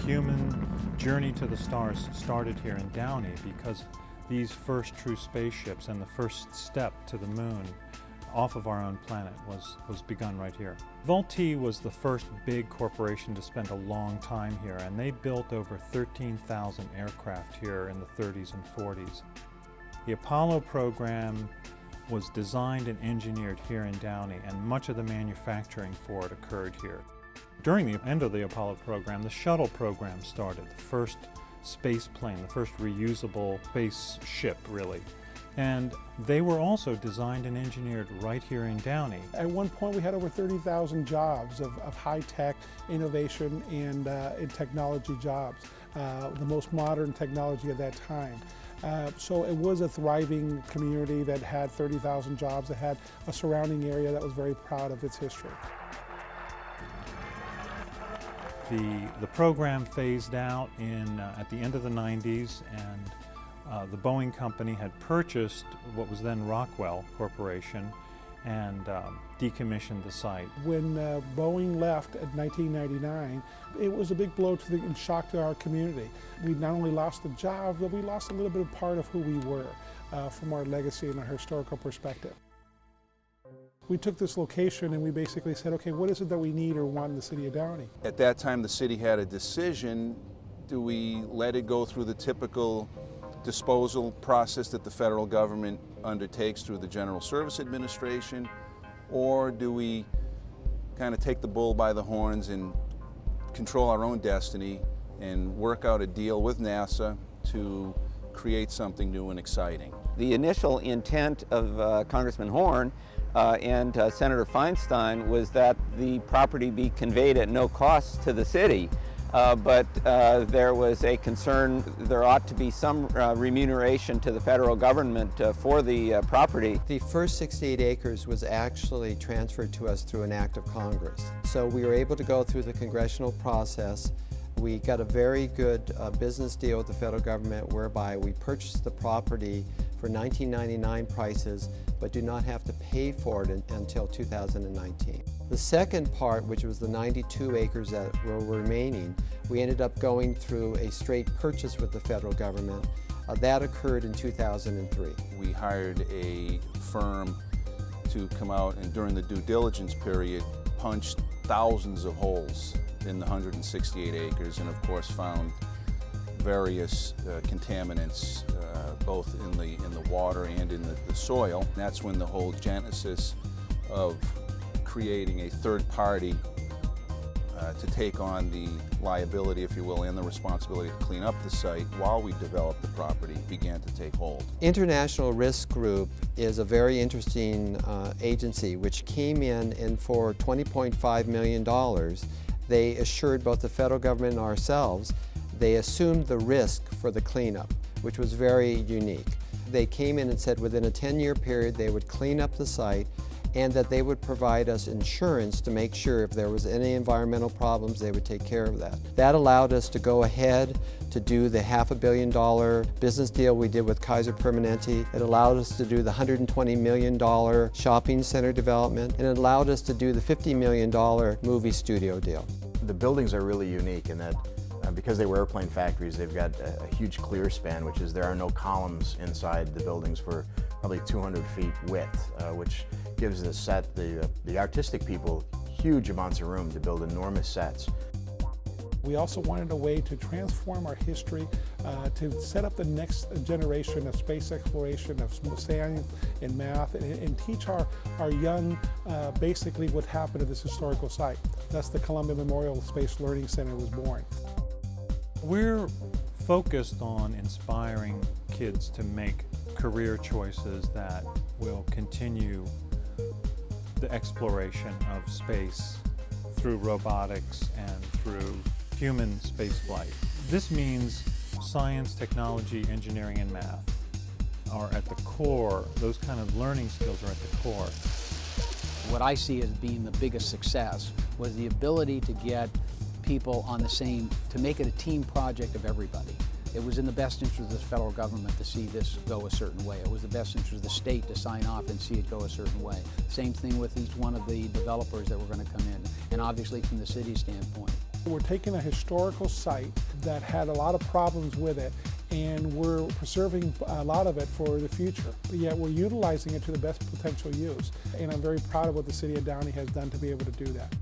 human journey to the stars started here in Downey because these first true spaceships and the first step to the moon off of our own planet was begun right here. Vultee was the first big corporation to spend a long time here, and they built over 13,000 aircraft here in the 30s and 40s. The Apollo program was designed and engineered here in Downey, and much of the manufacturing for it occurred here. During the end of the Apollo program, the shuttle program started, the first space plane, the first reusable spaceship, really. And they were also designed and engineered right here in Downey. At one point we had over 30,000 jobs of high-tech innovation and technology jobs, the most modern technology at that time. So it was a thriving community that had 30,000 jobs, that had a surrounding area that was very proud of its history. The program phased out at the end of the 90s, and the Boeing company had purchased what was then Rockwell Corporation and decommissioned the site. When Boeing left in 1999, it was a big blow and shock to our community. We not only lost the job, but we lost a little bit of part of who we were from our legacy and our historical perspective. We took this location and we basically said, okay, what is it that we need or want in the city of Downey? At that time, the city had a decision: do we let it go through the typical disposal process that the federal government undertakes through the General Service Administration, or do we kind of take the bull by the horns and control our own destiny and work out a deal with NASA to create something new and exciting? The initial intent of Congressman Horn and Senator Feinstein was that the property be conveyed at no cost to the city. But there was a concern there ought to be some remuneration to the federal government for the property. The first 68 acres was actually transferred to us through an act of Congress. So we were able to go through the congressional process. We got a very good business deal with the federal government whereby we purchased the property for 1999 prices, but do not have to pay for it until 2019. The second part, which was the 92 acres that were remaining, we ended up going through a straight purchase with the federal government. That occurred in 2003. We hired a firm to come out and during the due diligence period punched thousands of holes in the 168 acres and of course found various contaminants both in the water and in the soil. And that's when the whole genesis of creating a third party to take on the liability, if you will, and the responsibility to clean up the site while we develop the property began to take hold. International Risk Group is a very interesting agency which came in and for $20.5 million they assured both the federal government and ourselves they assumed the risk for the cleanup, which was very unique. They came in and said within a 10-year period they would clean up the site and that they would provide us insurance to make sure if there was any environmental problems they would take care of that. That allowed us to go ahead to do the $500 million business deal we did with Kaiser Permanente. It allowed us to do the $120 million shopping center development, and it allowed us to do the $50 million movie studio deal. The buildings are really unique in that because they were airplane factories, they've got a huge clear span, which is there are no columns inside the buildings for probably 200 feet width, which gives the set, the artistic people, huge amounts of room to build enormous sets. We also wanted a way to transform our history, to set up the next generation of space exploration, of science and math, and teach our young basically what happened at this historical site. Thus the Columbia Memorial Space Learning Center was born. We're focused on inspiring kids to make career choices that will continue the exploration of space through robotics and through human spaceflight. This means science, technology, engineering, and math are at the core. Those kind of learning skills are at the core. What I see as being the biggest success was the ability to get people on the same, to make it a team project of everybody. It was in the best interest of the federal government to see this go a certain way. It was the best interest of the state to sign off and see it go a certain way. Same thing with each one of the developers that were going to come in, and obviously from the city standpoint. We're taking a historical site that had a lot of problems with it, and we're preserving a lot of it for the future, but yet we're utilizing it to the best potential use. And I'm very proud of what the City of Downey has done to be able to do that.